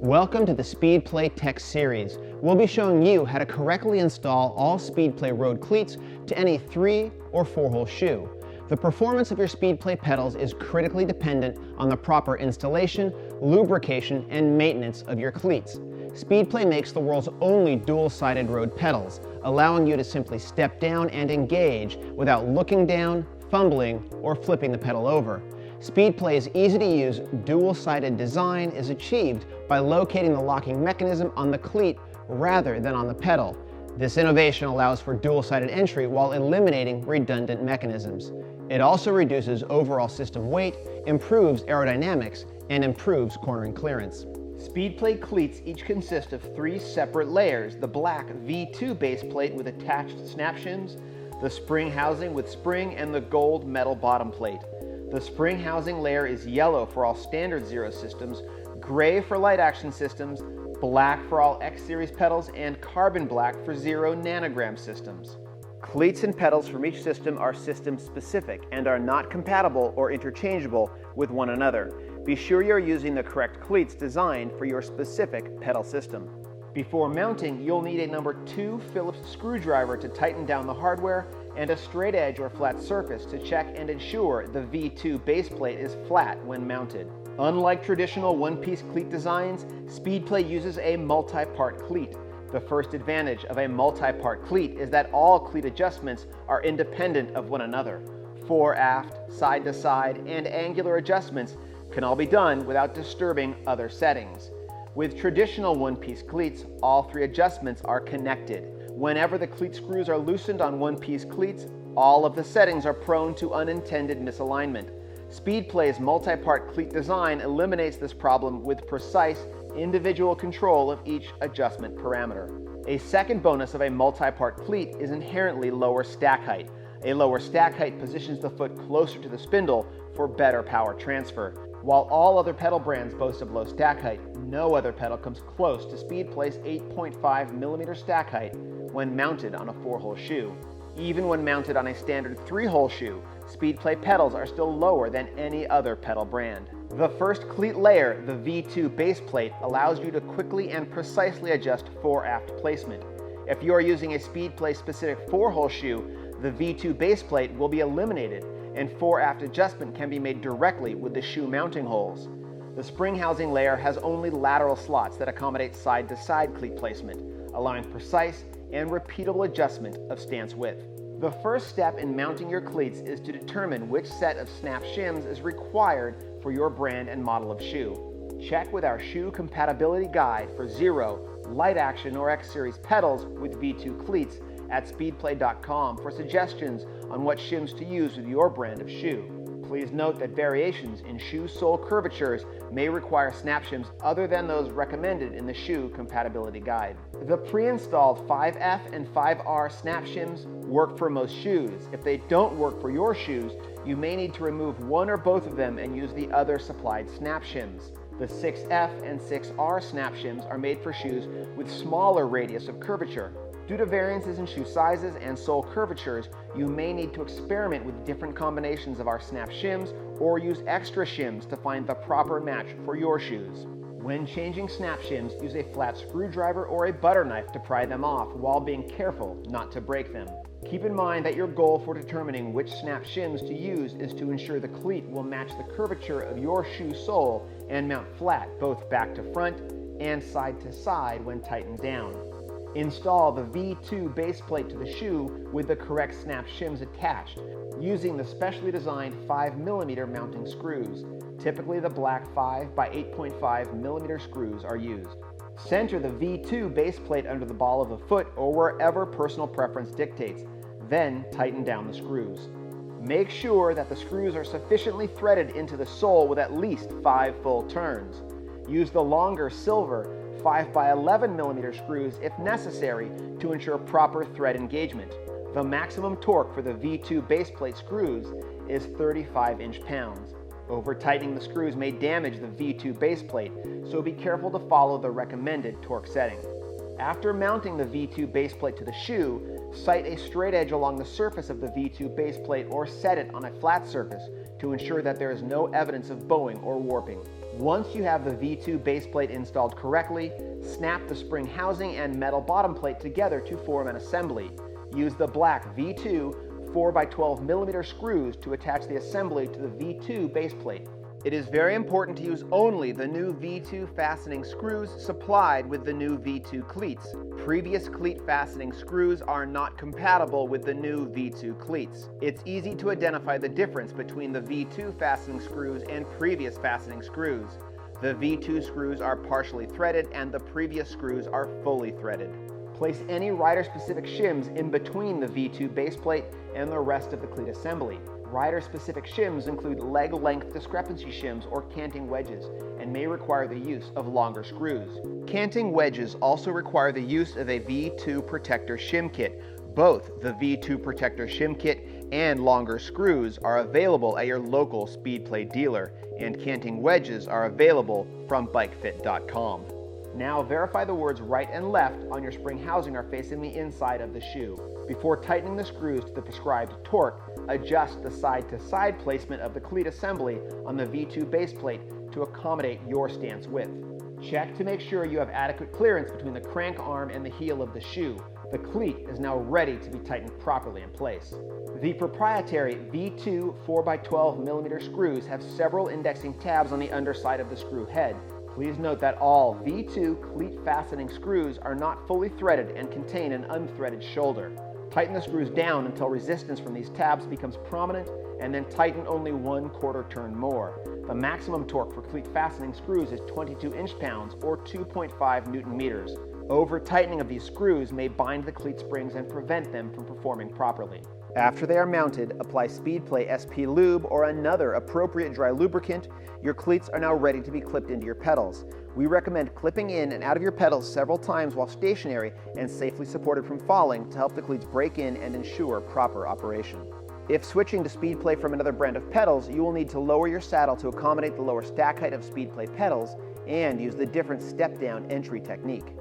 Welcome to the SpeedPlay Tech Series. We'll be showing you how to correctly install all SpeedPlay road cleats to any 3- or 4-hole shoe. The performance of your SpeedPlay pedals is critically dependent on the proper installation, lubrication, and maintenance of your cleats. SpeedPlay makes the world's only dual-sided road pedals, allowing you to simply step down and engage without looking down, fumbling, or flipping the pedal over. SpeedPlay's easy-to-use dual-sided design is achieved by locating the locking mechanism on the cleat rather than on the pedal. This innovation allows for dual-sided entry while eliminating redundant mechanisms. It also reduces overall system weight, improves aerodynamics, and improves cornering clearance. SpeedPlay cleats each consist of 3 separate layers: the black V.2 base plate with attached snap shims, the spring housing with spring, and the gold metal bottom plate. The spring housing layer is yellow for all standard Zero systems, gray for light action systems, black for all X Series pedals, and carbon black for Zero nanogram systems. Cleats and pedals from each system are system specific and are not compatible or interchangeable with one another. Be sure you're using the correct cleats designed for your specific pedal system. Before mounting, you'll need a number 2 Phillips screwdriver to tighten down the hardware and a straight edge or flat surface to check and ensure the V.2 base plate is flat when mounted. Unlike traditional one-piece cleat designs, SpeedPlay uses a multi-part cleat. The first advantage of a multi-part cleat is that all cleat adjustments are independent of one another. Fore-aft, side-to-side, and angular adjustments can all be done without disturbing other settings. With traditional one-piece cleats, all 3 adjustments are connected. Whenever the cleat screws are loosened on one-piece cleats, all of the settings are prone to unintended misalignment. SpeedPlay's multi-part cleat design eliminates this problem with precise, individual control of each adjustment parameter. A second bonus of a multi-part cleat is inherently lower stack height. A lower stack height positions the foot closer to the spindle for better power transfer. While all other pedal brands boast of low stack height, no other pedal comes close to SpeedPlay's 8.5mm stack height when mounted on a 4-hole shoe. Even when mounted on a standard 3-hole shoe, SpeedPlay pedals are still lower than any other pedal brand. The first cleat layer, the V.2 base plate, allows you to quickly and precisely adjust fore-aft placement. If you are using a SpeedPlay specific 4-hole shoe, the V.2 base plate will be eliminated, and fore-aft adjustment can be made directly with the shoe mounting holes. The spring housing layer has only lateral slots that accommodate side-to-side cleat placement, allowing precise and repeatable adjustment of stance width. The first step in mounting your cleats is to determine which set of snap shims is required for your brand and model of shoe. Check with our shoe compatibility guide for Zero, light action, or X Series pedals with V.2 cleats at speedplay.com for suggestions on what shims to use with your brand of shoe. Please note that variations in shoe sole curvatures may require snap shims other than those recommended in the shoe compatibility guide. The pre-installed 5F and 5R snap shims work for most shoes. If they don't work for your shoes, you may need to remove one or both of them and use the other supplied snap shims. The 6F and 6R snap shims are made for shoes with smaller radius of curvature. Due to variances in shoe sizes and sole curvatures, you may need to experiment with different combinations of our snap shims or use extra shims to find the proper match for your shoes. When changing snap shims, use a flat screwdriver or a butter knife to pry them off while being careful not to break them. Keep in mind that your goal for determining which snap shims to use is to ensure the cleat will match the curvature of your shoe sole and mount flat both back to front and side to side when tightened down. Install the V.2 base plate to the shoe with the correct snap shims attached, using the specially designed 5mm mounting screws. Typically the black 5 by 8.5mm screws are used. Center the V.2 base plate under the ball of the foot or wherever personal preference dictates, then tighten down the screws. Make sure that the screws are sufficiently threaded into the sole with at least 5 full turns. Use the longer silver 5 by 11mm screws if necessary to ensure proper thread engagement. The maximum torque for the V.2 base plate screws is 35 inch-pounds. Over-tightening the screws may damage the V.2 base plate, so be careful to follow the recommended torque setting. After mounting the V.2 base plate to the shoe, sight a straight edge along the surface of the V.2 base plate or set it on a flat surface to ensure that there is no evidence of bowing or warping. Once you have the V2 base plate installed correctly, snap the spring housing and metal bottom plate together to form an assembly. Use the black V2 4x12mm screws to attach the assembly to the V2 base plate. It is very important to use only the new V2 fastening screws supplied with the new V2 cleats. Previous cleat fastening screws are not compatible with the new V2 cleats. It's easy to identify the difference between the V2 fastening screws and previous fastening screws. The V2 screws are partially threaded and the previous screws are fully threaded. Place any rider-specific shims in between the V2 base plate and the rest of the cleat assembly. Rider-specific shims include leg length discrepancy shims or canting wedges and may require the use of longer screws. Canting wedges also require the use of a V2 protector shim kit. Both the V2 protector shim kit and longer screws are available at your local SpeedPlay dealer, and canting wedges are available from bikefit.com. Now verify the words right and left on your spring housing are facing the inside of the shoe. Before tightening the screws to the prescribed torque, adjust the side-to-side placement of the cleat assembly on the V2 base plate to accommodate your stance width. Check to make sure you have adequate clearance between the crank arm and the heel of the shoe. The cleat is now ready to be tightened properly in place. The proprietary V2 4x12mm screws have several indexing tabs on the underside of the screw head. Please note that all V2 cleat fastening screws are not fully threaded and contain an unthreaded shoulder. Tighten the screws down until resistance from these tabs becomes prominent, and then tighten only 1/4 turn more. The maximum torque for cleat fastening screws is 22 inch-pounds or 2.5 Newton-meters. Over-tightening of these screws may bind the cleat springs and prevent them from performing properly. After they are mounted, apply SpeedPlay SP Lube or another appropriate dry lubricant. Your cleats are now ready to be clipped into your pedals. We recommend clipping in and out of your pedals several times while stationary and safely supported from falling to help the cleats break in and ensure proper operation. If switching to SpeedPlay from another brand of pedals, you will need to lower your saddle to accommodate the lower stack height of SpeedPlay pedals and use the different step-down entry technique.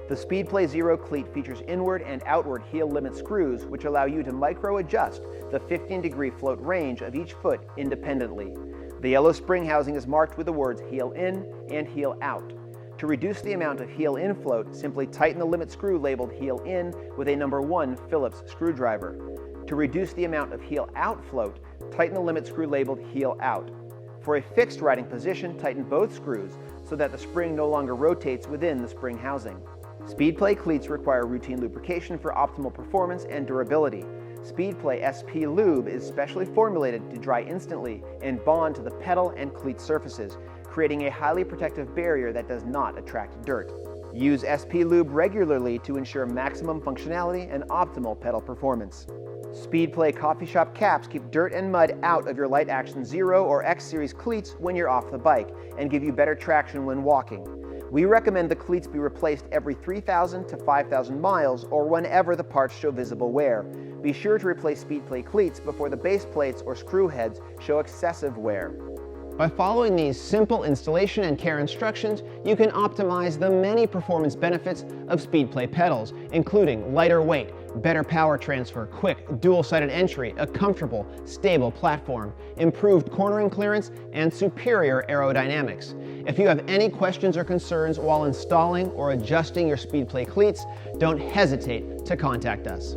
The SpeedPlay Zero cleat features inward and outward heel limit screws, which allow you to micro-adjust the 15-degree float range of each foot independently. The yellow spring housing is marked with the words heel in and heel out. To reduce the amount of heel in float, simply tighten the limit screw labeled heel in with a number 1 Phillips screwdriver. To reduce the amount of heel out float, tighten the limit screw labeled heel out. For a fixed riding position, tighten both screws so that the spring no longer rotates within the spring housing. SpeedPlay cleats require routine lubrication for optimal performance and durability. SpeedPlay SP Lube is specially formulated to dry instantly and bond to the pedal and cleat surfaces, creating a highly protective barrier that does not attract dirt. Use SP Lube regularly to ensure maximum functionality and optimal pedal performance. SpeedPlay coffee shop caps keep dirt and mud out of your Light Action Zero or X Series cleats when you're off the bike and give you better traction when walking. We recommend the cleats be replaced every 3,000 to 5,000 miles or whenever the parts show visible wear. Be sure to replace SpeedPlay cleats before the base plates or screw heads show excessive wear. By following these simple installation and care instructions, you can optimize the many performance benefits of SpeedPlay pedals, including lighter weight, better power transfer, quick dual-sided entry, a comfortable, stable platform, improved cornering clearance, and superior aerodynamics. If you have any questions or concerns while installing or adjusting your SpeedPlay cleats, don't hesitate to contact us.